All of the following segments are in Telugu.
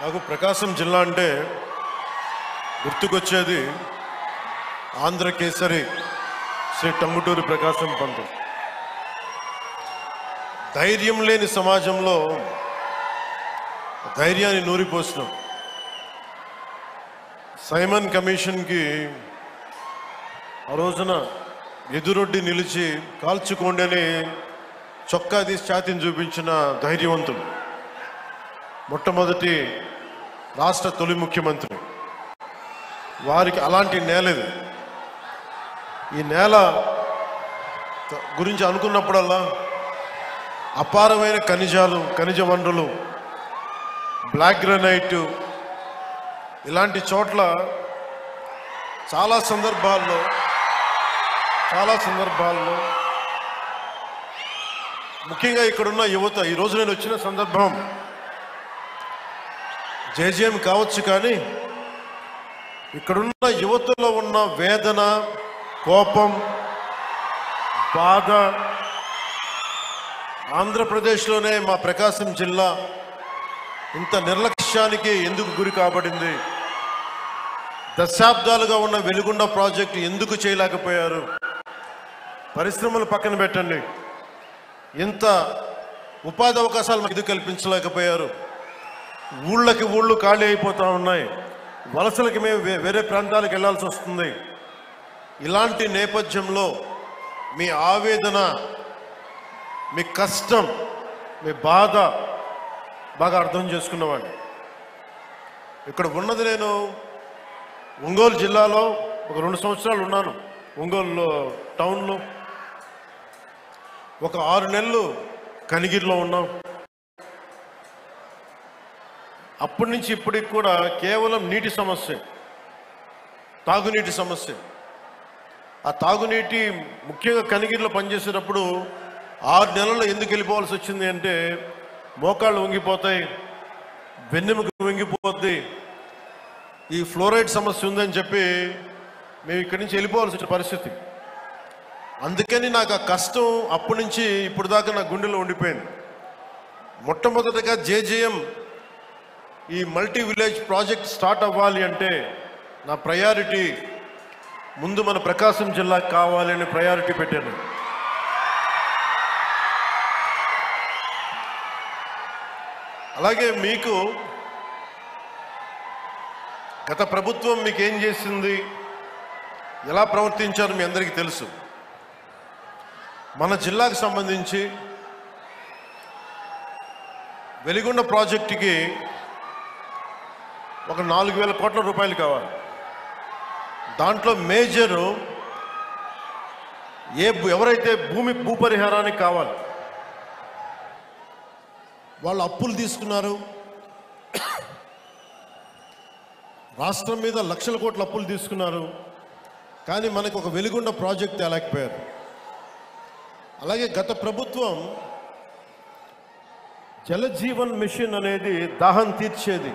నాకు ప్రకాశం జిల్లా అంటే గుర్తుకొచ్చేది ఆంధ్రకేసరి శ్రీ టంగుటూరి ప్రకాశం పంతులు. ధైర్యం లేని సమాజంలో ధైర్యాన్ని నూరిపోసిన సైమన్ కమిషన్కి ఆ రోజున ఎదురొడ్డి నిలిచి కాల్చుకోండి అని చొక్కా తీసి ఛాతీని చూపించిన ధైర్యవంతులు. మొట్టమొదటి రాష్ట్ర తొలి ముఖ్యమంత్రి. వారికి అలాంటి నేల ఇది. ఈ నేల గురించి అనుకున్నప్పుడల్లా అపారమైన ఖనిజాలు, ఖనిజ వనరులు, బ్లాక్ గ్రానైట్, ఇలాంటి చోట్ల చాలా సందర్భాల్లో ముఖ్యంగా ఇక్కడున్న యువత, ఈరోజు నేను వచ్చిన సందర్భం జేజేఎం కావచ్చు, కానీ ఇక్కడున్న యువతలో ఉన్న వేదన, కోపం, బాధ, ఆంధ్రప్రదేశ్లోనే మా ప్రకాశం జిల్లా ఇంత నిర్లక్ష్యానికి ఎందుకు గురి కాబడింది, దశాబ్దాలుగా ఉన్న వెలుగొండ ప్రాజెక్టు ఎందుకు చేయలేకపోయారు, పరిశ్రమలు పక్కన పెట్టండి, ఇంత ఉపాధి అవకాశాలు మాకు ఎందుకు కల్పించలేకపోయారు, ఊళ్ళకి ఊళ్ళు ఖాళీ అయిపోతూ ఉన్నాయి, వలసలకి మేము వేరే ప్రాంతాలకు వెళ్ళాల్సి వస్తుంది. ఇలాంటి నేపథ్యంలో మీ ఆవేదన, మీ కష్టం, మీ బాధ బాగా అర్థం చేసుకున్నవాడిని. ఇక్కడ ఉన్నది నేను ఒంగోలు జిల్లాలో ఒక 2 సంవత్సరాలు ఉన్నాను. ఒంగోలు టౌన్లో ఒక 6 నెలలు కనిగిరిలో ఉన్నాం. అప్పటి నుంచి ఇప్పటికి కూడా కేవలం నీటి సమస్య, తాగునీటి సమస్య. ఆ తాగునీటి ముఖ్యంగా కనిగిరిలో పనిచేసేటప్పుడు 6 నెలల్లో ఎందుకు వెళ్ళిపోవాల్సి వచ్చింది అంటే, మోకాళ్ళు వంగిపోతాయి, వెన్నెముక వంగిపోద్ది, ఈ ఫ్లోరైడ్ సమస్య ఉందని చెప్పి మేము ఇక్కడి నుంచి వెళ్ళిపోవాల్సి వచ్చిన పరిస్థితి. అందుకని నాకు ఆ కష్టం అప్పటి నుంచి ఇప్పుడు దాకా నా గుండెలో ఉండిపోయింది. మొట్టమొదటిగా జేజేఎం ఈ మల్టీ విలేజ్ ప్రాజెక్ట్ స్టార్ట్ అవ్వాలి అంటే నా ప్రయారిటీ ముందు మన ప్రకాశం జిల్లాకు కావాలి అని ప్రయారిటీ పెట్టాను. అలాగే మీకు గత ప్రభుత్వం మీకు ఏం చేసింది, ఎలా ప్రవర్తించారు మీ అందరికీ తెలుసు. మన జిల్లాకు సంబంధించి వెలిగొండ ప్రాజెక్టుకి ఒక 4,000 కోట్ల రూపాయలు కావాలి. దాంట్లో మేజరు ఎవరైతే భూపరిహారానికి కావాలి, వాళ్ళు అప్పులు తీసుకున్నారు. రాష్ట్రం మీద లక్షల కోట్ల అప్పులు తీసుకున్నారు, కానీ మనకు ఒక వెలిగొండ ప్రాజెక్ట్ తేలేకపోయారు. అలాగే గత ప్రభుత్వం జలజీవన్ మిషన్ అనేది దాహం తీర్చేది,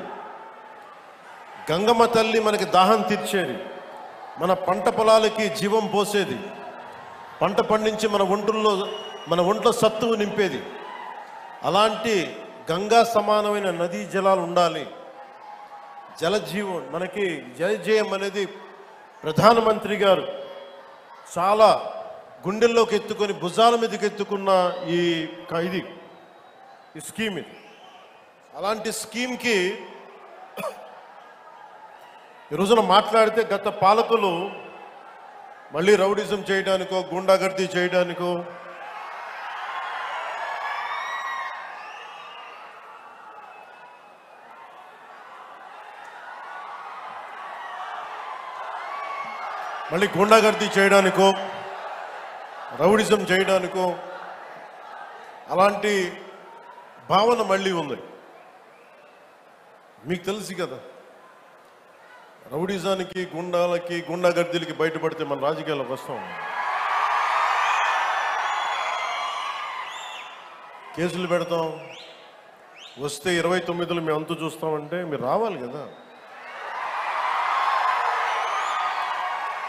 గంగమ్మ తల్లి మనకి దాహం తీర్చేది, మన పంట పొలాలకి జీవం పోసేది, పంట పండించి మన ఒంట్లో సత్తువు నింపేది. అలాంటి గంగా సమానమైన నదీ జలాలు ఉండాలి. జలజీవన్ మనకి జలజేయం అనేది ప్రధానమంత్రి గారు చాలా గుండెల్లోకి ఎత్తుకొని, భుజాల మీదకి ఎత్తుకున్న ఈ స్కీమ్ ఇది. అలాంటి స్కీమ్కి ఈ రోజున మాట్లాడితే గత పాలకులు మళ్ళీ రౌడిజం చేయడానికో, గుండాగర్దీ చేయడానికో, రౌడిజం చేయడానికో అలాంటి భావన మళ్ళీ ఉంది. మీకు తెలుసు కదా, రౌడిజానికి, గుండాగర్దీలకి బయటపడితే మన రాజకీయాలకు వస్తాం, కేసులు పెడతాం, వస్తే 29లో మేము అంతు చూస్తామంటే మీరు రావాలి కదా.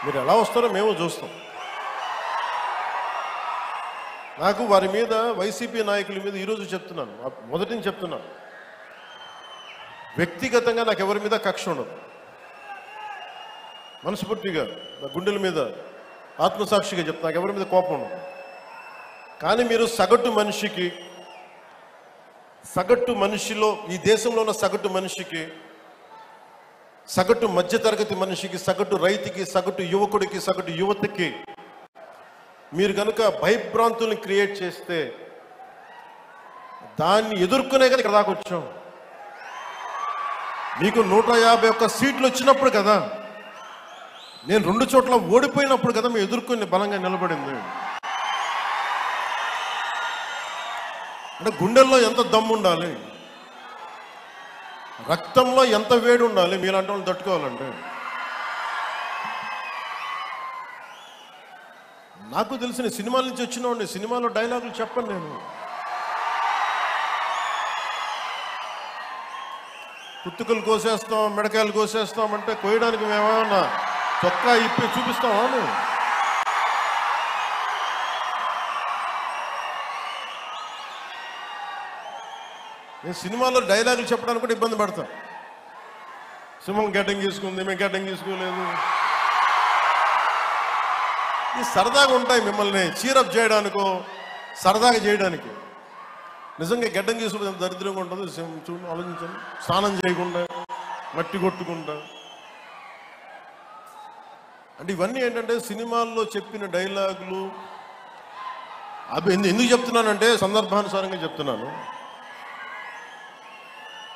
మీరు ఎలా వస్తారో మేము చూస్తాం. నాకు వారి మీద వైసీపీ నాయకుల మీద ఈరోజు చెప్తున్నాను, మొదటి నుంచి చెప్తున్నాను, వ్యక్తిగతంగా నాకు ఎవరి మీద కక్ష ఉండదు. మనస్ఫూర్తిగా నా గుండెల మీద ఆత్మసాక్షిగా చెప్తా, నాకు ఎవరి మీద కోపం ఉండదు. కానీ మీరు సగటు మనిషిలో, ఈ దేశంలో ఉన్న సగటు మనిషికి, సగటు మధ్యతరగతి మనిషికి, సగటు రైతుకి, సగటు యువకుడికి, సగటు యువతకి మీరు కనుక భయభ్రాంతుల్ని క్రియేట్ చేస్తే దాన్ని ఎదుర్కొనే కదా ఇక్కడ దాకా వచ్చాం. మీకు 151 సీట్లు వచ్చినప్పుడు కదా, నేను 2 చోట్ల ఓడిపోయినప్పుడు కదా మేము ఎదుర్కొని బలంగా నిలబడింది. అంటే గుండెల్లో ఎంత దమ్ము ఉండాలి, రక్తంలో ఎంత వేడి ఉండాలి మీలాంటి వాళ్ళు తట్టుకోవాలంటే. నాకు తెలిసిన సినిమాల నుంచి వచ్చినవాడిని, సినిమాలో డైలాగులు చెప్పను నేను. కుత్తుకలు కోసేస్తాం, మిడకాయలు కోసేస్తాం అంటే కోయడానికి మేమేమన్నా చొక్కా ఇప్పి చూపిస్తామా? నేను సినిమాలో డైలాగులు చెప్పడానికి కూడా ఇబ్బంది పడతాను. సింహం గడ్డం గీసుకుంది, మేము గడ్డం గీసుకోలేదు. ఈ సరదాగా ఉంటాయి మిమ్మల్ని చీరప్ చేయడానికో సరదాగా చేయడానికి. నిజంగా గడ్డం గీసుకుంటే ఎంత దరిద్రంగా ఉంటుంది చూడండి, ఆలోచించండి. స్నానం చేయకుండా, మట్టి కొట్టుకుంటా. అంటే ఇవన్నీ ఏంటంటే సినిమాల్లో చెప్పిన డైలాగులు. అవి ఎందుకు చెప్తున్నానంటే సందర్భానుసారంగా చెప్తున్నాను.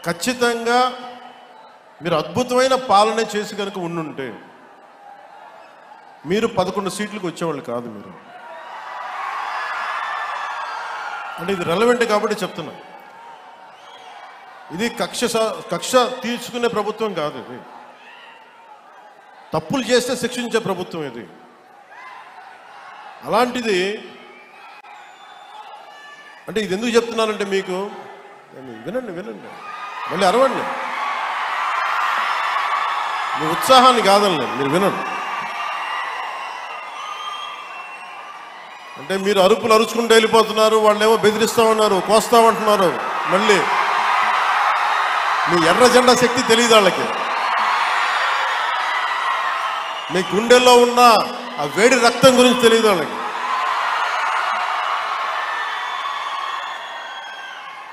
ఖచ్చితంగా మీరు అద్భుతమైన పాలన చేసి కనుక ఉండుంటే మీరు 11 సీట్లకు వచ్చేవాళ్ళు కాదు. మీరు అంటే ఇది రెలవెంట్ కాబట్టి చెప్తున్నా. ఇది కక్ష తీర్చుకునే ప్రభుత్వం కాదు. ఇది తప్పులు చేస్తే శిక్షించే ప్రభుత్వం ఇది. అలాంటిది అంటే ఇది ఎందుకు చెప్తున్నానంటే మీకు వినండి మళ్ళీ అరవండి. మీ ఉత్సాహాన్ని కాదండి, మీరు వినండి. అంటే మీరు అరుపులు అరుచుకుంటూ వెళ్ళిపోతున్నారు, వాళ్ళు ఏమో బెదిరిస్తా ఉన్నారు, కోస్తామంటున్నారు. మళ్ళీ మీ ఎర్ర జెండా శక్తి తెలియదు వాళ్ళకి. మీ గుండెల్లో ఉన్న ఆ వేడి రక్తం గురించి తెలియదు వాళ్ళకి.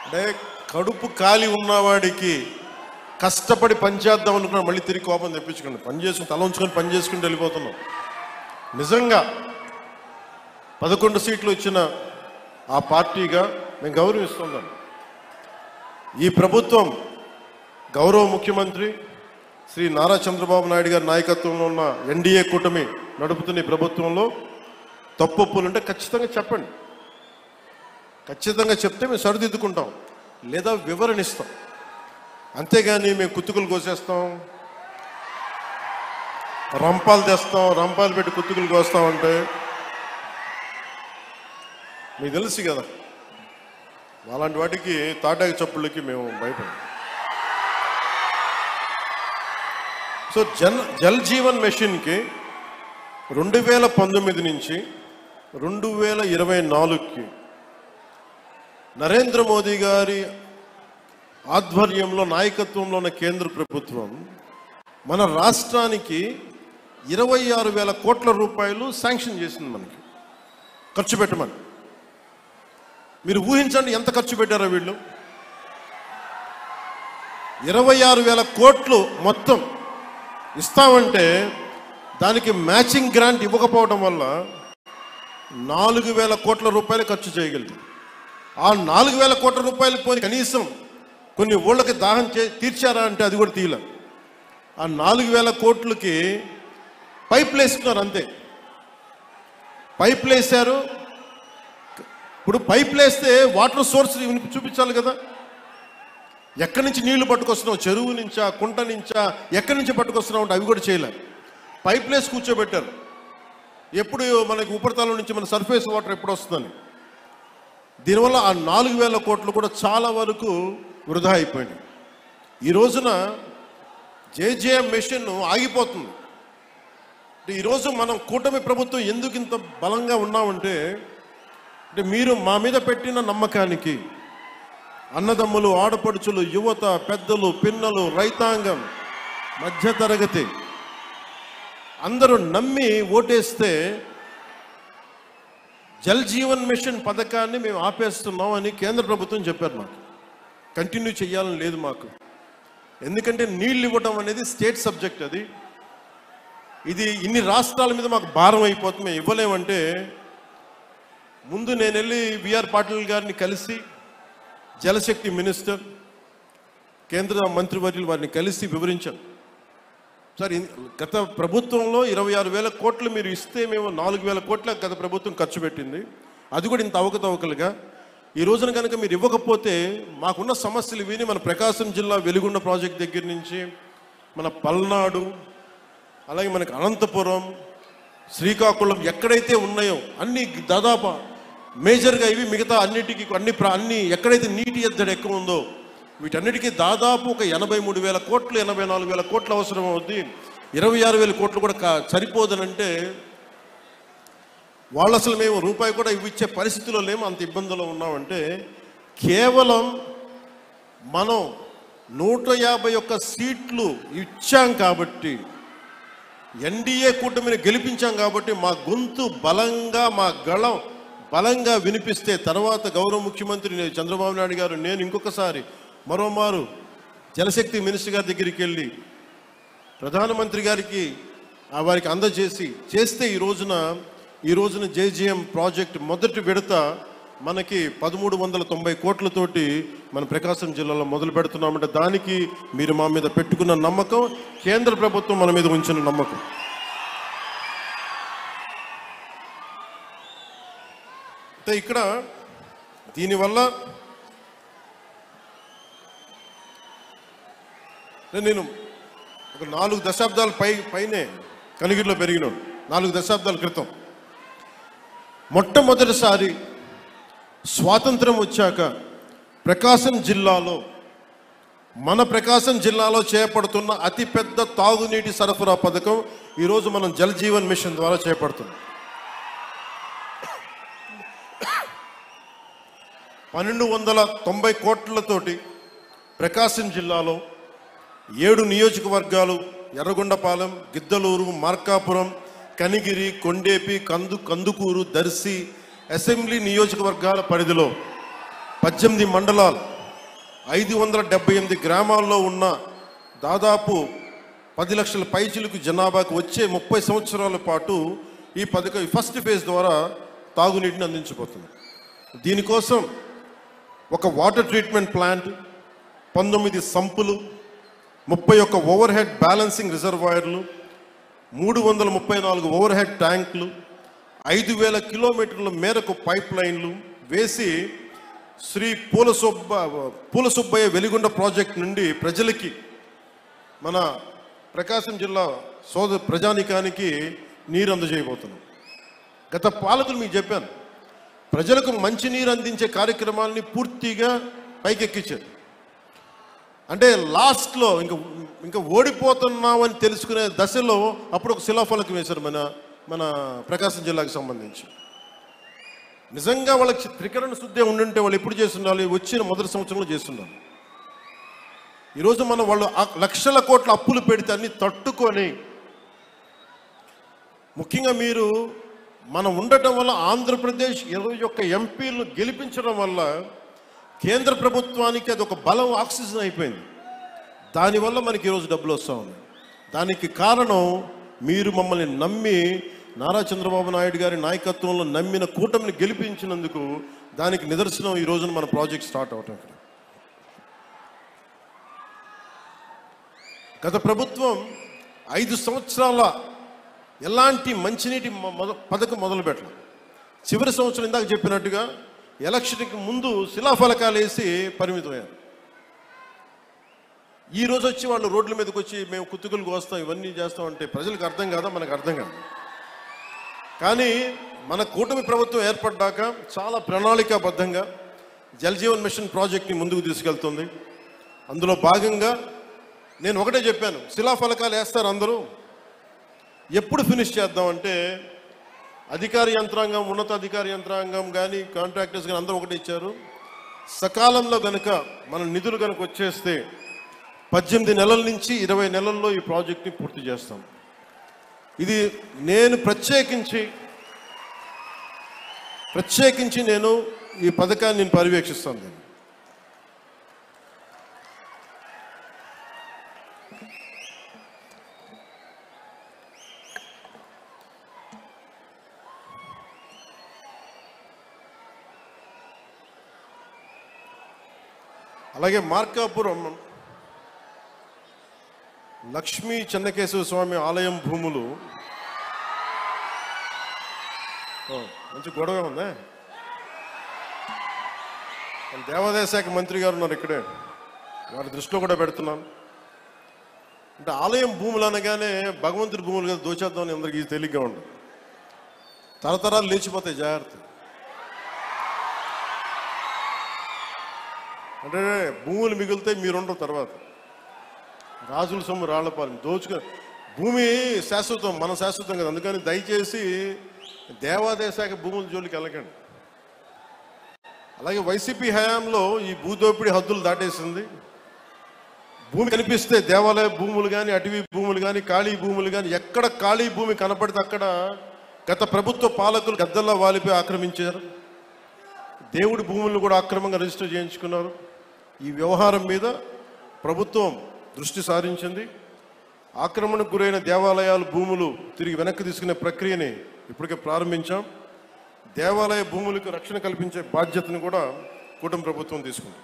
అంటే కడుపు కాలి ఉన్నవాడికి కష్టపడి పనిచేద్దాం అనుకున్నా మళ్ళీ తిరిగి కోపం తెప్పించుకోండి. పని చేసుకుని తల ఉంచుకొని పని చేసుకుంటూ వెళ్ళిపోతున్నాం. నిజంగా 11 సీట్లు వచ్చిన ఆ పార్టీగా మేము గౌరవిస్తున్నాం. ఈ ప్రభుత్వం గౌరవ ముఖ్యమంత్రి శ్రీ నారా చంద్రబాబు నాయుడు గారి నాయకత్వంలో ఉన్న ఎన్డీఏ కూటమి నడుపుతున్న ఈ ప్రభుత్వంలో తప్పులుంటే ఖచ్చితంగా చెప్పండి. ఖచ్చితంగా చెప్తే మేము సరిదిద్దుకుంటాం, లేదా వివరణ ఇస్తాం. అంతేగాని మేము కుత్తుకులు కోసేస్తాం, రంపాలు తెస్తాం, రంపాలు పెట్టి కుత్తుకులు కోస్తామంటే మీకు తెలుసు కదా, అలాంటి వాటికి తాటాకి చప్పుళ్ళకి మేము భయపడం. సో జల్ జీవన్ మిషన్కి 2019 నుంచి 2024కి నరేంద్ర మోదీ గారి ఆధ్వర్యంలో నాయకత్వంలో ఉన్న కేంద్ర ప్రభుత్వం మన రాష్ట్రానికి 26,000 కోట్ల రూపాయలు శాంక్షన్ చేసింది, మనకి ఖర్చు పెట్టమని. మీరు ఊహించండి ఎంత ఖర్చు పెట్టారో వీళ్ళు. 26,000 కోట్లు మొత్తం ఇస్తామంటే దానికి మ్యాచింగ్ గ్రాంట్ ఇవ్వకపోవడం వల్ల 4,000 కోట్ల రూపాయలు ఖర్చు చేయగలిగింది. ఆ 4,000 కోట్ల రూపాయలు పోయి కనీసం కొన్ని ఊళ్ళకి దాహం తీర్చారా అంటే అది కూడా తీయలే. ఆ 4,000 కోట్లకి పైపులు వేసుకున్నారు, అంతే. పైపులు వేసారు. ఇప్పుడు పైపులు వేస్తే వాటర్ సోర్స్ చూపించాలి కదా. ఎక్కడి నుంచి నీళ్లు పట్టుకొస్తున్నావు, చెరువు నుంచా, కుంట నుంచా, ఎక్కడి నుంచి పట్టుకొస్తున్నావు అంటే అవి కూడా చేయలే. పైపులు వేసి కూర్చోబెట్టారు. ఎప్పుడు మనకి ఉపరితలం నుంచి మన సర్ఫేస్ వాటర్ ఎప్పుడు వస్తుందని. దీనివల్ల ఆ 4,000 కోట్లు కూడా చాలా వరకు వృధా అయిపోయింది. ఈ రోజున జేజేఎం మిషన్ ఆగిపోతుంది. ఈరోజు మనం కూటమి ప్రభుత్వం ఎందుకు ఇంత బలంగా ఉన్నామంటే, అంటే మీరు మా మీద పెట్టిన నమ్మకానికి, అన్నదమ్ములు, ఆడపడుచులు, యువత, పెద్దలు, పిన్నలు, రైతాంగం, మధ్యతరగతి అందరూ నమ్మి ఓటేస్తే జల్ జీవన్ మిషన్ పథకాన్ని మేము ఆపేస్తున్నాం అని కేంద్ర ప్రభుత్వం చెప్పారు. మాకు కంటిన్యూ చేయాలని లేదు మాకు. ఎందుకంటే నీళ్ళు ఇవ్వటం అనేది స్టేట్ సబ్జెక్ట్. ఇది ఇన్ని రాష్ట్రాల మీద మాకు భారం అయిపోతుంది, మేము ఇవ్వలేమంటే ముందు నేను వెళ్ళి విఆర్ పాటిల్ గారిని కలిసి, జలశక్తి మినిస్టర్, కేంద్ర మంత్రివర్యులు వారిని కలిసి వివరించాను. సార్, గత ప్రభుత్వంలో 26,000 కోట్లు మీరు ఇస్తే మేము 4,000 కోట్ల గత ప్రభుత్వం ఖర్చు పెట్టింది. అది కూడా ఇంత అవకతవకలుగా. ఈ రోజున కనుక మీరు ఇవ్వకపోతే మాకున్న సమస్యలు విని మన ప్రకాశం జిల్లా వెలుగొండ ప్రాజెక్ట్ దగ్గర నుంచి మన పల్నాడు, అలాగే మనకి అనంతపురం, శ్రీకాకుళం ఎక్కడైతే ఉన్నాయో అన్ని దాదాపు మేజర్గా ఇవి, మిగతా అన్నిటికీ అన్ని ఎక్కడైతే నీటి ఎద్దడి ఎక్కువ ఉందో వీటన్నిటికీ దాదాపు ఒక 83,000 కోట్లు 84,000 కోట్లు అవసరం అవుద్ది. 26,000 కోట్లు కూడా సరిపోదనంటే వాళ్ళు అసలు మేము రూపాయి కూడా ఇవ్విచ్చే పరిస్థితిలో లేము, అంత ఇబ్బందుల్లో ఉన్నామంటే కేవలం మనం 151 సీట్లు ఇచ్చాం కాబట్టి, ఎన్డీఏ కూటమిని గెలిపించాం కాబట్టి మా గొంతు బలంగా, మా గళం బలంగా వినిపిస్తే తర్వాత గౌరవ ముఖ్యమంత్రి చంద్రబాబు నాయుడు గారు, నేను ఇంకొకసారి మరోమారు జలశక్తి మినిస్టర్ గారి దగ్గరికి వెళ్ళి ప్రధానమంత్రి గారికి వారికి చేస్తే ఈ రోజున జేజీఎం ప్రాజెక్ట్ మొదటి విడత మనకి 1,390 కోట్లతోటి మన ప్రకాశం జిల్లాలో మొదలు పెడుతున్నామంటే దానికి మీరు మా మీద పెట్టుకున్న నమ్మకం, కేంద్ర ప్రభుత్వం మన మీద ఉంచిన నమ్మకం. ఇక్కడ దీనివల్ల నేను ఒక 4 దశాబ్దాల పైనే కనిగిరిలో పెరిగినాడు. 4 దశాబ్దాల క్రితం మొట్టమొదటిసారి స్వాతంత్రం వచ్చాక మన ప్రకాశం జిల్లాలో చేపడుతున్న అతిపెద్ద తాగునీటి సరఫరా పథకం ఈరోజు మనం జల్ జీవన్ మిషన్ ద్వారా చేపడుతున్నాం. 1,290 కోట్లతోటి ప్రకాశం జిల్లాలో 7 నియోజకవర్గాలు, ఎర్రగొండపాలెం, గిద్దలూరు, మార్కాపురం, కనిగిరి, కొండేపి, కందుకూరు, దర్శి అసెంబ్లీ నియోజకవర్గాల పరిధిలో 18 మండలాలు, 578 గ్రామాల్లో ఉన్న దాదాపు 10 లక్షల పైచిలకు జనాభాకు వచ్చే 30 సంవత్సరాల పాటు ఈ పథకం ఫస్ట్ ఫేజ్ ద్వారా తాగునీటిని అందించబోతుంది. దీనికోసం ఒక water treatment plant, 19 సంపులు, 31 over head balancing రిజర్వాయర్లు, 334 ఓవర్ హెడ్ ట్యాంకులు, 5,000 కిలోమీటర్ల మేరకు పైప్ లైన్లు వేసి శ్రీ పూలసుబ్బయ్య వెలిగొండ ప్రాజెక్ట్ నుండి ప్రజలకి, మన ప్రకాశం జిల్లా ప్రజానికానికి నీరు అందజేయబోతున్నాం. గత పాలకులు మీకు చెప్పాను, ప్రజలకు మంచినీరు అందించే కార్యక్రమాలని పూర్తిగా పైకెక్కించారు. అంటే లాస్ట్లో ఇంకా ఓడిపోతున్నామని తెలుసుకునే దశలో అప్పుడు ఒక శిలాఫలకం వేశారు మన ప్రకాశం జిల్లాకు సంబంధించి. నిజంగా వాళ్ళకి త్రికరణ శుద్ధి ఉండుంటే వాళ్ళు ఎప్పుడు చేస్తుండాలి? వచ్చిన మొదటి సంవత్సరంలో చేస్తున్నారు. ఈరోజు వాళ్ళు లక్షల కోట్ల అప్పులు పెడితే అన్ని తట్టుకొని, ముఖ్యంగా మనం ఉండటం వల్ల ఆంధ్రప్రదేశ్ 21 ఎంపీలను గెలిపించడం వల్ల కేంద్ర ప్రభుత్వానికి అది ఒక బలం, ఆక్సిజన్ అయిపోయింది. దానివల్ల మనకి ఈరోజు డబ్బులు వస్తూ ఉన్నాయి. దానికి కారణం మీరు మమ్మల్ని నమ్మి, నారా చంద్రబాబు నాయుడు గారి నాయకత్వంలో నమ్మిన కూటమిని గెలిపించినందుకు దానికి నిదర్శనం ఈ రోజున మన ప్రాజెక్ట్ స్టార్ట్ అవటం. గత ప్రభుత్వం 5 సంవత్సరాల ఎలాంటి మంచినీటి పథకం మొదలు పెట్టలేదు. చివరి సంవత్సరం ఇందాక చెప్పినట్టుగా ఎలక్షన్కి ముందు శిలాఫలకాలు వేసి పరిమితమయ్యారు. ఈరోజు వచ్చి వాళ్ళు రోడ్ల మీదకి వచ్చి మేము కుతుకులు కోస్తాం, ఇవన్నీ చేస్తామంటే ప్రజలకు అర్థం కాదా? మనకు అర్థం కాదు. కానీ మన కూటమి ప్రభుత్వం ఏర్పడ్డాక చాలా ప్రణాళికాబద్ధంగా జల్ జీవన్ మిషన్ ప్రాజెక్ట్ని ముందుకు తీసుకెళ్తుంది. అందులో భాగంగా నేను ఒకటే చెప్పాను, శిలాఫలకాలు వేస్తారు అందరూ, ఎప్పుడు ఫినిష్ చేద్దామంటే అధికార యంత్రాంగం, ఉన్నతాధికార యంత్రాంగం కానీ కాంట్రాక్టర్స్ కానీ అందరూ ఒకటే ఇచ్చారు, సకాలంలో గనుక మన నిధులు కనుక వచ్చేస్తే 18 నెలల నుంచి 20 నెలల్లో ఈ ప్రాజెక్ట్ని పూర్తి చేస్తాం. ఇది నేను ప్రత్యేకించి నేను ఈ పథకాన్ని నేను పర్యవేక్షిస్తాను. అలాగే మార్కాపురం లక్ష్మీ చెన్నకేశవ స్వామి ఆలయం భూములు మంచి గొడవ ఉందా? దేవాదాయ శాఖ మంత్రి గారు ఉన్నారు ఇక్కడే, వారి దృష్టిలో కూడా పెడుతున్నాను. అంటే ఆలయం భూములు అనగానే భగవంతుడి భూములు కదా దోచేద్దామని అందరికీ తేలిగ్గా ఉండదు. తరతరాలు లేచిపోతాయి, జాగ్రత్త. అంటే భూములు మిగిలితే మీరుండరు, తర్వాత రాజుల సొమ్ము రాళ్లపాలెం దోచుకొని. భూమి శాశ్వతం, మన శాశ్వతం కదా. అందుకని దయచేసి దేవాదాయ శాఖ భూముల జోలికి వెళ్ళకండి. అలాగే వైసీపీ హయాంలో ఈ భూదోపిడీ హద్దులు దాటేసింది. భూమి కనిపిస్తే దేవాలయ భూములు కానీ, అటవీ భూములు కానీ, ఖాళీ భూములు కానీ, ఎక్కడ ఖాళీ భూమి కనపడితే అక్కడ గత ప్రభుత్వ పాలకులు గద్దల్లా వాలిపోయి ఆక్రమించారు. దేవుడి భూములను కూడా అక్రమంగా రిజిస్టర్ చేయించుకున్నారు. ఈ వ్యవహారం మీద ప్రభుత్వం దృష్టి సారించింది. ఆక్రమణకు గురైన దేవాలయాల భూములు తిరిగి వెనక్కి తీసుకునే ప్రక్రియని ఇప్పటికే ప్రారంభించాం. దేవాలయ భూములకు రక్షణ కల్పించే బాధ్యతను కూడా కూటమి ప్రభుత్వం తీసుకుంది.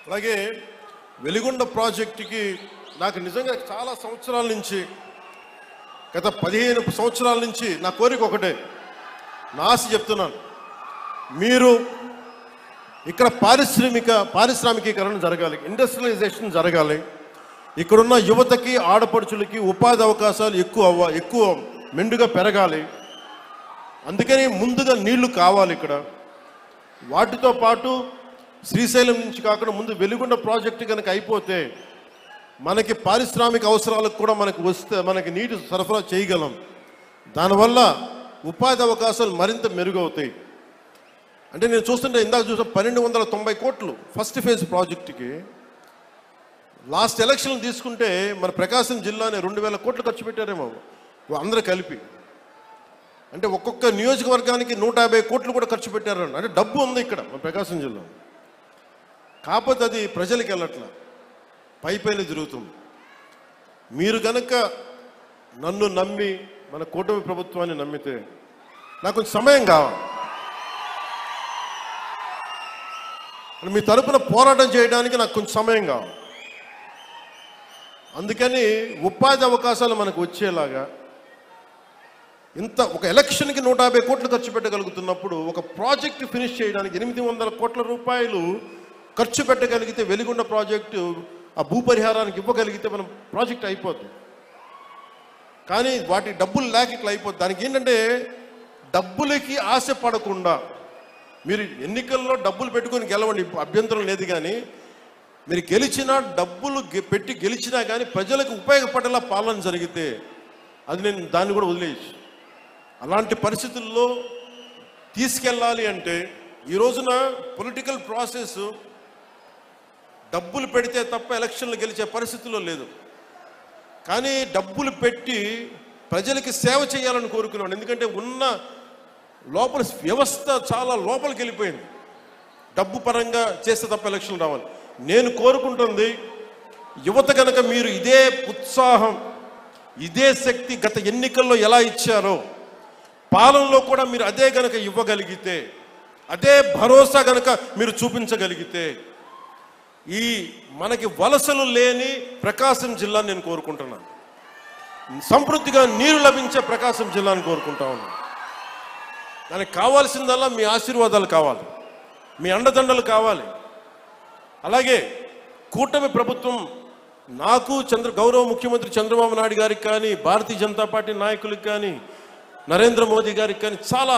అలాగే వెలిగొండ ప్రాజెక్టుకి నాకు నిజంగా చాలా సంవత్సరాల నుంచి, గత 15 సంవత్సరాల నుంచి నా కోరిక ఒకటే, నా ఆశ చెప్తున్నాను. మీరు ఇక్కడ పారిశ్రామికీకరణ జరగాలి, ఇండస్ట్రియలైజేషన్ జరగాలి. ఇక్కడున్న యువతకి, ఆడపడుచులకి ఉపాధి అవకాశాలు ఎక్కువ మెండుగా పెరగాలి. అందుకని ముందుగా నీళ్లు కావాలి ఇక్కడ. వాటితో పాటు శ్రీశైలం నుంచి కాకుండా ముందు వెలిగొండ ప్రాజెక్టు కనుక అయిపోతే మనకి పారిశ్రామిక అవసరాలకు కూడా మనకి నీటి సరఫరా చేయగలం. దానివల్ల ఉపాధి అవకాశాలు మరింత మెరుగవుతాయి. అంటే నేను చూస్తుంటే ఇందాక చూసిన 1290 కోట్లు ఫస్ట్ ఫేజ్ ప్రాజెక్టుకి. లాస్ట్ ఎలక్షన్ తీసుకుంటే మన ప్రకాశం జిల్లానే 2000 కోట్లు ఖర్చు పెట్టారేమో అందరూ కలిపి. అంటే ఒక్కొక్క నియోజకవర్గానికి 150 కోట్లు కూడా ఖర్చు పెట్టారు. అంటే డబ్బు ఉంది ఇక్కడ మన ప్రకాశం జిల్లా, కాకపోతే అది ప్రజలకు వెళ్ళట్లా, పైపైన జరుగుతుంది. మీరు కనుక నన్ను నమ్మి మన కూటమి ప్రభుత్వాన్ని నమ్మితే నాకు కొంచెం సమయం కావాలి. మీ తరపున పోరాటం చేయడానికి నాకు కొంచెం సమయం కావాలి. అందుకని ఉపాధి అవకాశాలు మనకు వచ్చేలాగా ఒక ఎలక్షన్కి 150 కోట్లు ఖర్చు పెట్టగలుగుతున్నప్పుడు ఒక ప్రాజెక్టు ఫినిష్ చేయడానికి 800 కోట్ల రూపాయలు ఖర్చు పెట్టగలిగితే వెలిగొండ ప్రాజెక్టు ఆ భూపరిహారానికి ఇవ్వగలిగితే మనం ప్రాజెక్ట్ అయిపోద్ది. కానీ వాటి డబ్బులు లేక ఇట్లా అయిపోద్ది. దానికి ఏంటంటే డబ్బులకి ఆశ పడకుండా, మీరు ఎన్నికల్లో డబ్బులు పెట్టుకొని గెలవండి, అభ్యంతరం లేదు. కానీ మీరు గెలిచినా, డబ్బులు పెట్టి గెలిచినా కానీ ప్రజలకు ఉపయోగపడేలా పాలన జరిగితే అది నేను దాన్ని కూడా వదిలేయచ్చు. అలాంటి పరిస్థితుల్లో తీసుకెళ్ళాలి అంటే ఈ రోజున పొలిటికల్ ప్రాసెస్ డబ్బులు పెడితే తప్ప ఎలక్షన్లు గెలిచే పరిస్థితుల్లో లేదు. కానీ డబ్బులు పెట్టి ప్రజలకి సేవ చేయాలని కోరుకున్నాను. ఎందుకంటే ఉన్న లోపల వ్యవస్థ చాలా లోపలికి వెళ్ళిపోయింది. డబ్బు పరంగా చేస్తే తప్ప ఎలక్షన్లు రావాలి. నేను కోరుకుంటుంది యువత కనుక మీరు ఇదే ఉత్సాహం, ఇదే శక్తి గత ఎన్నికల్లో ఎలా ఇచ్చారో పాలనలో కూడా మీరు అదే గనక ఇవ్వగలిగితే, అదే భరోసా గనక మీరు చూపించగలిగితే ఈ మనకి వలసలు లేని ప్రకాశం జిల్లాని నేను కోరుకుంటున్నాను. సమృద్ధిగా నీరు లభించే ప్రకాశం జిల్లాని కోరుకుంటా ఉన్నాను. దానికి కావాల్సిందల్లా మీ ఆశీర్వాదాలు కావాలి, మీ అండదండలు కావాలి. అలాగే కూటమి ప్రభుత్వం నాకు గౌరవ ముఖ్యమంత్రి చంద్రబాబు నాయుడు గారికి కానీ, భారతీయ జనతా పార్టీ నాయకులకు కానీ, నరేంద్ర మోదీ గారికి కానీ చాలా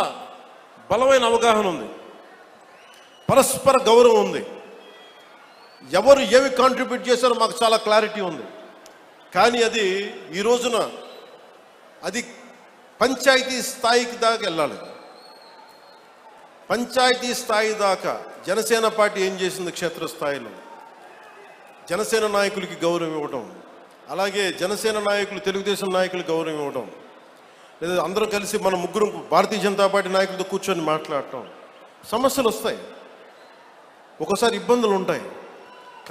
బలమైన అవగాహన ఉంది, పరస్పర గౌరవం ఉంది. ఎవరు ఏమి కాంట్రిబ్యూట్ చేశారో మాకు చాలా క్లారిటీ ఉంది. కానీ అది ఈ రోజున అది పంచాయతీ స్థాయికి దాకా వెళ్ళాలి. పంచాయతీ స్థాయి దాకా జనసేన పార్టీ ఏం చేసింది? క్షేత్రస్థాయిలో జనసేన నాయకులకి గౌరవం ఇవ్వడం, అలాగే జనసేన నాయకులు తెలుగుదేశం నాయకులకు గౌరవం ఇవ్వడం, లేదా అందరం కలిసి మన ముగ్గురు భారతీయ జనతా పార్టీ నాయకులతో కూర్చొని మాట్లాడటం. సమస్యలు వస్తాయి, ఒక్కోసారి ఇబ్బందులు ఉంటాయి,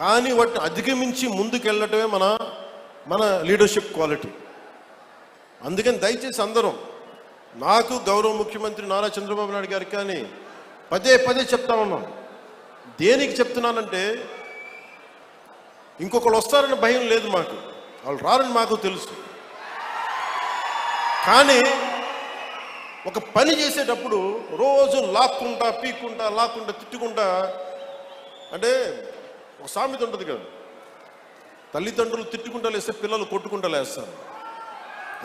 కానీ వాటిని అధిగమించి ముందుకెళ్ళటమే మన లీడర్షిప్ క్వాలిటీ. అందుకని దయచేసి అందరం, నాకు గౌరవ ముఖ్యమంత్రి నారా చంద్రబాబు నాయుడు గారికి కానీ పదే పదే చెప్తా ఉన్నాం. దేనికి చెప్తున్నానంటే, ఇంకొకళ్ళు వస్తారని భయం లేదు మాకు, వాళ్ళు రారని మాకు తెలుసు. కానీ ఒక పని చేసేటప్పుడు రోజు లాక్కుంటా పీక్కుంటా లాక్కుంటా తిట్టుకుంటా, అంటే ఒక సామెత ఉంటుంది కదా, తల్లిదండ్రులు తిట్టుకుంటా లేస్తే పిల్లలు కొట్టుకుంటా లేస్తారు.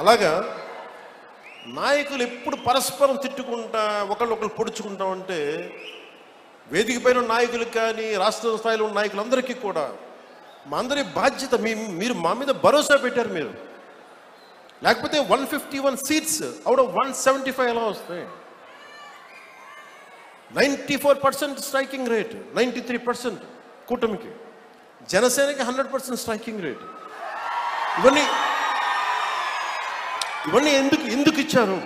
అలాగా నాయకులు ఎప్పుడు పరస్పరం తిట్టుకుంటా ఒకళ్ళు పొడుచుకుంటా ఉంటే, వేదిక పైన నాయకులకు కానీ రాష్ట్ర స్థాయిలో ఉన్న నాయకులందరికీ కూడా మా అందరి బాధ్యత, మీరు మా మీద భరోసా పెట్టారు. మీరు లేకపోతే 151 సీట్స్ అవుట్ ఆఫ్ 175 ఎలా వస్తాయి? 94% స్ట్రైకింగ్ రేట్, 93% కూటమికి, జనసేనకి 100% స్ట్రైకింగ్ రేట్. ఇవన్నీ ఎందుకు ఇచ్చారు?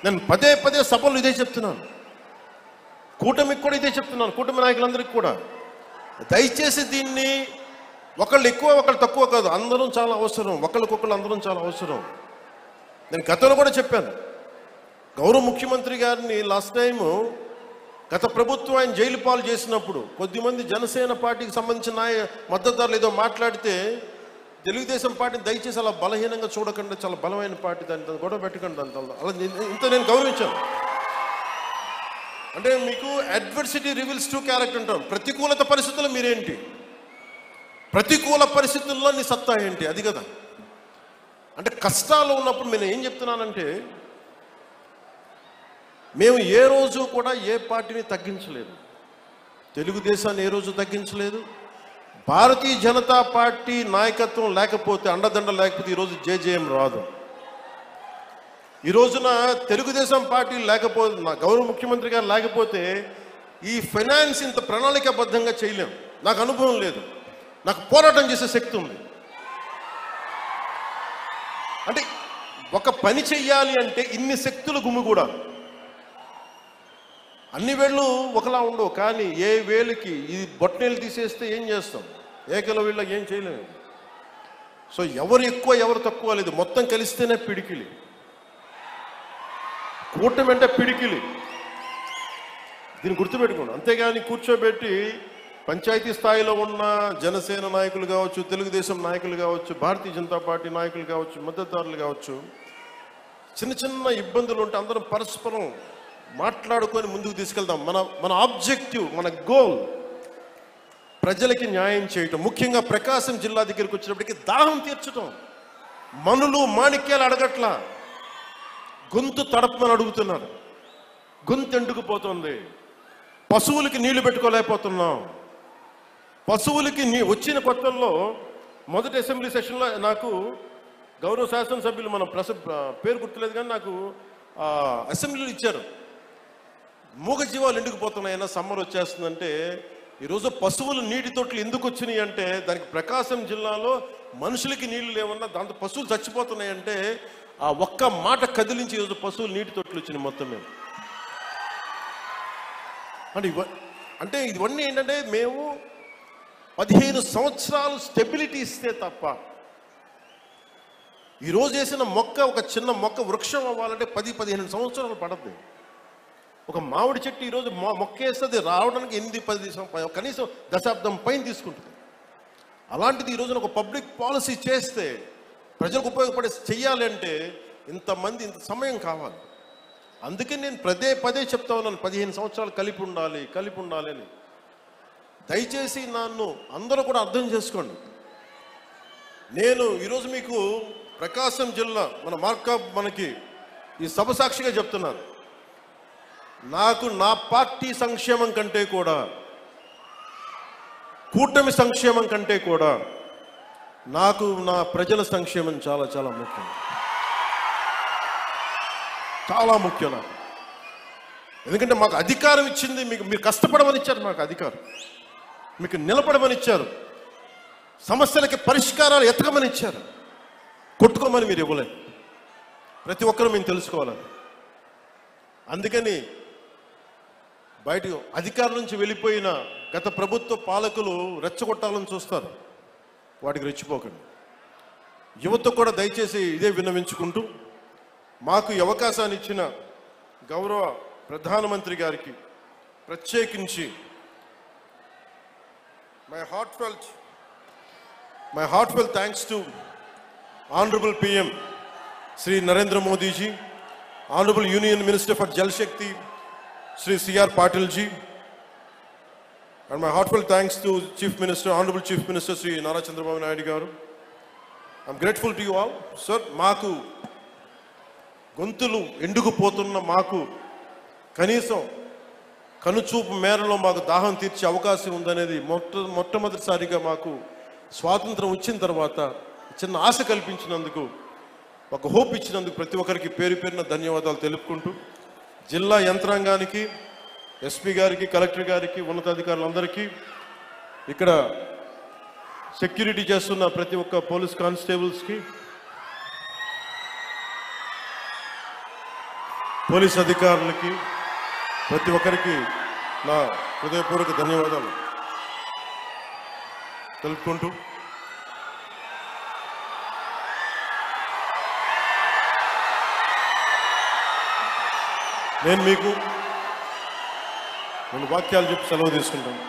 నేను పదే పదే సభలు ఇదే చెప్తున్నాను, కూటమికి కూడా ఇదే చెప్తున్నాను, కూటమి నాయకులందరికీ కూడా. దయచేసి దీన్ని ఒకళ్ళు ఎక్కువ ఒకళ్ళు తక్కువ కాదు, అందరం చాలా అవసరం, ఒకళ్ళకొకళ్ళు అందరం చాలా అవసరం. నేను గతంలో కూడా చెప్పాను, గౌరవ ముఖ్యమంత్రి గారిని లాస్ట్ టైము గత ప్రభుత్వం ఆయన జైలు పాలు చేసినప్పుడు కొద్దిమంది జనసేన పార్టీకి సంబంధించిన మద్దతుదారులు ఏదో మాట్లాడితే, తెలుగుదేశం పార్టీని దయచేసి అలా బలహీనంగా చూడకుండా, చాలా బలమైన పార్టీ, దాన్ని గొడవ పెట్టకండి అంత అలా ఇంత నేను గౌరవించాను. అంటే మీకు అడ్వర్సిటీ రివీల్స్ ట్రూ క్యారెక్టర్ అంటాం. ప్రతికూలత పరిస్థితుల్లో మీరేంటి, ప్రతికూల పరిస్థితుల్లో నీ సత్తా ఏంటి, అది కదా. అంటే కష్టాలు ఉన్నప్పుడు నేను ఏం చెప్తున్నానంటే, మేము ఏ రోజు కూడా ఏ పార్టీని తగ్గించలేదు, తెలుగుదేశాన్ని ఏ రోజు తగ్గించలేదు. భారతీయ జనతా పార్టీ నాయకత్వం లేకపోతే, అండదండ లేకపోతే ఈరోజు జేజేఎం రాదు. ఈ రోజున తెలుగుదేశం పార్టీ లేకపోతే, నా గౌరవ ముఖ్యమంత్రి గారు లేకపోతే ఈ ఫైనాన్స్ ఇంత ప్రణాళికాబద్ధంగా చేయలేం. నాకు అనుభవం లేదు, నాకు పోరాటం చేసే శక్తి ఉంది. అంటే ఒక పని చెయ్యాలి అంటే ఇన్ని శక్తులు గుమిగూడాలి. అన్ని వేళ్ళు ఒకలా ఉండవు, కానీ ఏ వేలుకి ఈ బొట్టనేలు తీసేస్తే ఏం చేస్తాం, ఏకల వీళ్ళకి ఏం చేయలేము. సో ఎవరు ఎక్కువ ఎవరు తక్కువ లేదు, మొత్తం కలిస్తేనే పిడికిలి. కూటమి అంటే పిడికిలి, దీన్ని గుర్తుపెట్టుకోండి. అంతేగాని కూర్చోబెట్టి పంచాయతీ స్థాయిలో ఉన్న జనసేన నాయకులు కావచ్చు, తెలుగుదేశం నాయకులు కావచ్చు, భారతీయ జనతా పార్టీ నాయకులు కావచ్చు, మద్దతుదారులు కావచ్చు, చిన్న చిన్న ఇబ్బందులు ఉంటే అందరం పరస్పరం మాట్లాడుకొని ముందుకు తీసుకెళ్దాం. మన ఆబ్జెక్టివ్, మన గోల్ ప్రజలకి న్యాయం చేయటం. ముఖ్యంగా ప్రకాశం జిల్లా దగ్గరికి వచ్చినప్పటికీ దాహం తీర్చటం. మనులు మాణిక్యాలు అడగట్లా, గొంతు తడపమని అడుగుతున్నారు. గొంతు ఎండుకుపోతుంది, పశువులకి నీళ్లు పెట్టుకోలేకపోతున్నాం. పశువులకి వచ్చిన కొత్తల్లో మొదటి అసెంబ్లీ సెషన్లో నాకు గౌరవ శాసనసభ్యులు, మన పేరు గుర్తులేదు కానీ నాకు అసెంబ్లీలో ఇచ్చారు, మూగజీవాలు ఎండుకుపోతున్నాయన్నా సమ్మర్ వచ్చేస్తుందంటే. ఈరోజు పశువులు నీటి తొట్లు ఎందుకు వచ్చినాయి అంటే, దానికి ప్రకాశం జిల్లాలో మనుషులకి నీళ్లు లేవన్నా దాంతో పశువులు చచ్చిపోతున్నాయంటే, ఆ ఒక్క మాట కదిలించి ఈరోజు పశువులు నీటి తొట్లు వచ్చినాయి మొత్తం మేము. అంటే ఇవన్నీ ఏంటంటే, మేము 15 సంవత్సరాలు స్టెబిలిటీ ఇస్తే తప్ప, ఈరోజు వేసిన మొక్క, ఒక చిన్న మొక్క వృక్షం అవ్వాలంటే 10-15 సంవత్సరాలు పడద్ది. ఒక మామిడి చెట్టు ఈరోజు మొక్క వేస్తుంది రావడానికి 8-10 కనీసం దశాబ్దం పైన తీసుకుంటుంది. అలాంటిది ఈరోజున ఒక పబ్లిక్ పాలసీ చేస్తే, ప్రజలకు ఉపయోగపడే చెయ్యాలి అంటే ఇంతమంది ఇంత సమయం కావాలి. అందుకే నేను పదే చెప్తా ఉన్నాను, 15 సంవత్సరాలు కలిపి ఉండాలి అని. దయచేసి నన్ను అందరూ కూడా అర్థం చేసుకోండి. నేను ఈరోజు మీకు ప్రకాశం జిల్లా మనకి ఈ సభ సాక్షిగా చెప్తున్నాను, నాకు నా పార్టీ సంక్షేమం కంటే కూడా, కూటమి సంక్షేమం కంటే కూడా నాకు నా ప్రజల సంక్షేమం చాలా చాలా ముఖ్యం, చాలా ముఖ్యం నాకు. ఎందుకంటే మాకు అధికారం ఇచ్చింది, మీరు కష్టపడమని ఇచ్చారు, మాకు అధికారం, మీకు నిలబడమని ఇచ్చారు, సమస్యలకి పరిష్కారాలు ఎతకమని ఇచ్చారు, కొట్టుకోమని మీరు ఇవ్వలేదు. ప్రతి ఒక్కరూ మేము తెలుసుకోవాలని. అందుకని బయట అధికారం నుంచి వెళ్ళిపోయిన గత ప్రభుత్వ పాలకులు రెచ్చగొట్టాలని చూస్తారు. వాటికి రెచ్చిపోకండి. యువత కూడా దయచేసి ఇదే విన్నవించుకుంటూ, మాకు ఈ అవకాశాన్ని ఇచ్చిన గౌరవ ప్రధానమంత్రి గారికి ప్రత్యేకించి my heartfelt thanks to Honorable PM Sri Narendra Modi ji, Honorable Union Minister for Jal Shakti Sri C.R. Patil ji, and my heartfelt thanks to Honorable Chief Minister Sri Nara Chandrababu Naidu garu. I'm grateful to you all. Sir, మాకు గొంతులు ఎండుకుపోతున్న మాకు కనీసం కనుచూపు మేరలో మాకు దాహం తీర్చే అవకాశం ఉందనేది మొట్టమొదటిసారిగా మాకు స్వాతంత్రం వచ్చిన తర్వాత చిన్న ఆశ కల్పించినందుకు, ఒక హోప్ ఇచ్చినందుకు ప్రతి ఒక్కరికి పేరు పేరున ధన్యవాదాలు తెలుపుకుంటూ, జిల్లా యంత్రాంగానికి, ఎస్పీ గారికి, కలెక్టర్ గారికి, ఉన్నతాధికారులందరికీ, ఇక్కడ సెక్యూరిటీ చేస్తున్న ప్రతి ఒక్క పోలీస్ కానిస్టేబుల్స్కి, పోలీస్ అధికారులకి, ప్రతి ఒక్కరికి నా హృదయపూర్వక ధన్యవాదాలు తెలుపుకుంటూ, నేను మీకు 2 వాక్యాలు చెప్పి సెలవు తీసుకుంటాను.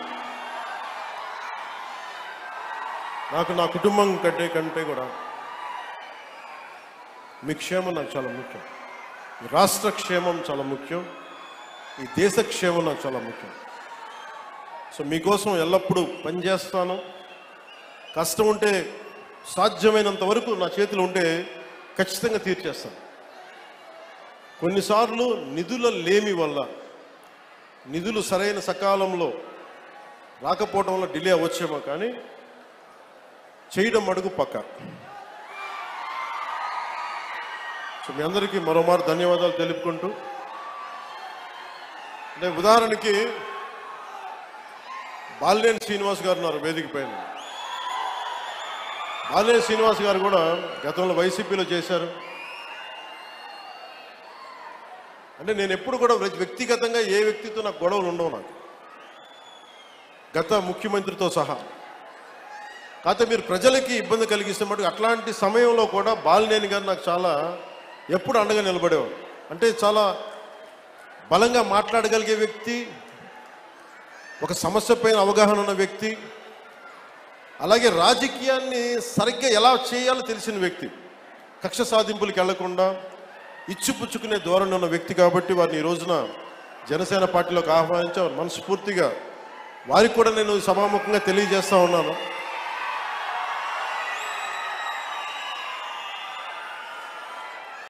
నాకు నా కుటుంబం కంటే కూడా మీ క్షేమం నాకు చాలా ముఖ్యం. ఈ రాష్ట్ర క్షేమం చాలా ముఖ్యం. ఈ దేశ క్షేమం నాకు చాలా ముఖ్యం. సో మీకోసం ఎల్లప్పుడూ పనిచేస్తాను. కష్టం ఉంటే సాధ్యమైనంత వరకు నా చేతిలో ఉంటే ఖచ్చితంగా తీర్చేస్తాను. కొన్నిసార్లు నిధుల లేమి వల్ల, నిధులు సరైన సకాలంలో రాకపోవడం వల్ల డిలే అవ్వచ్చేమో, కానీ చేయడం అడుగు పక్క. సో మీ అందరికీ మరోమారు ధన్యవాదాలు తెలుపుకుంటూ, అంటే ఉదాహరణకి బాలినేని శ్రీనివాస్ గారు ఉన్నారు వేదిక పైన. బాలినేని శ్రీనివాస్ గారు కూడా గతంలో వైసీపీలో చేశారు. అంటే నేను ఎప్పుడు కూడా వ్యక్తిగతంగా ఏ వ్యక్తితో నాకు గొడవలు ఉండవు, నాకు గత ముఖ్యమంత్రితో సహా. కాకపోతే మీరు ప్రజలకి ఇబ్బంది కలిగిస్తే మటుకు అట్లాంటి సమయంలో కూడా బాలినేని గారు నాకు చాలా ఎప్పుడు అండగా నిలబడేవాడు. అంటే చాలా బలంగా మాట్లాడగలిగే వ్యక్తి, ఒక సమస్య పైన అవగాహన ఉన్న వ్యక్తి, అలాగే రాజకీయాన్ని సరిగ్గా ఎలా చేయాలో తెలిసిన వ్యక్తి, కక్ష సాధింపులకు వెళ్లకుండా ఇచ్చిపుచ్చుకునే ధోరణి ఉన్న వ్యక్తి. కాబట్టి వారిని ఈ రోజున జనసేన పార్టీలోకి ఆహ్వానించి మనస్ఫూర్తిగా వారికి కూడా నేను సభాముఖంగా తెలియజేస్తా ఉన్నాను.